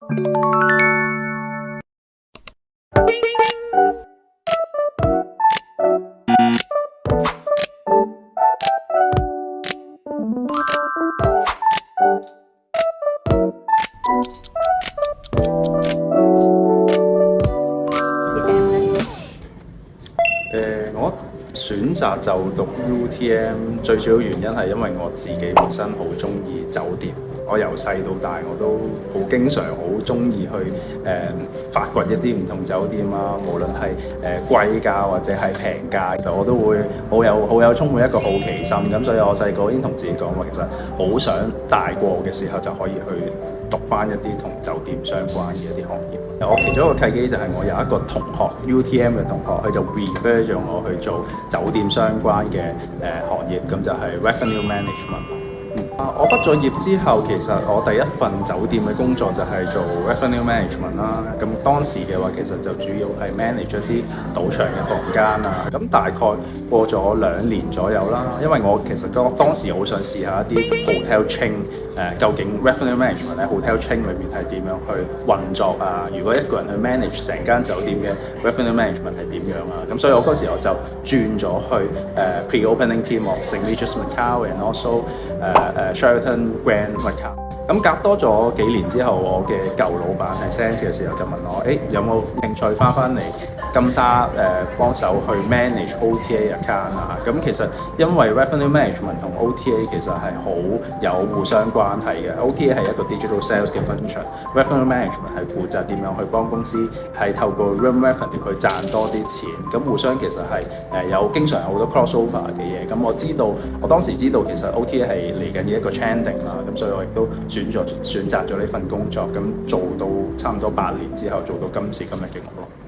我選擇就讀 UTM 最主要原因係因為我自己本身好中意酒店，我由細到大我都好經常好中意去發掘一啲唔同酒店啊，無論係貴價或者係平價，其實我都會好有充滿一個好奇心咁，所以我細個已經同自己講話，其實好想大個嘅時候就可以去讀翻一啲同酒店相關嘅一啲行業。我其中一個契機就係我有一個同學 UTM 嘅同學，佢就 refer 咗我去做酒店相關嘅行業，咁就係 Revenue Management。我畢咗業之後，其實我第一份酒店嘅工作就係做 Revenue Management 啦。咁當時嘅話，其實就主要係 manage 一啲賭場嘅房間啊。咁大概過咗2年左右啦，因為我其實當時好想試下一啲 hotel chain，究竟 Revenue Management 喺 hotel chain 裏面係點樣去運作啊？如果一個人去 manage 成間酒店嘅 Revenue Management 係點樣啊？咁所以我嗰時我就轉咗去pre-opening team of St. Regis Macau and also Sheraton Grand Macau。咁隔多咗幾年之後，我嘅舊老闆係 Sense 嘅時候就問我：有冇興趣翻嚟金沙幫手去 manage OTA account 啊？咁其實因為 revenue management 同 OTA 其實係好有互相關係嘅。OTA 係一個 digital sales 嘅 function，revenue management 係負責點樣去幫公司係透過 room revenue 去賺多啲錢。咁互相其實係經常有好多 crossover 嘅嘢。咁我當時知道其實 OTA 係嚟緊嘅一個 trending 啦。咁所以我亦都選擇咗呢份工作，咁做到差唔多8年之後，做到今時今日嘅我咯。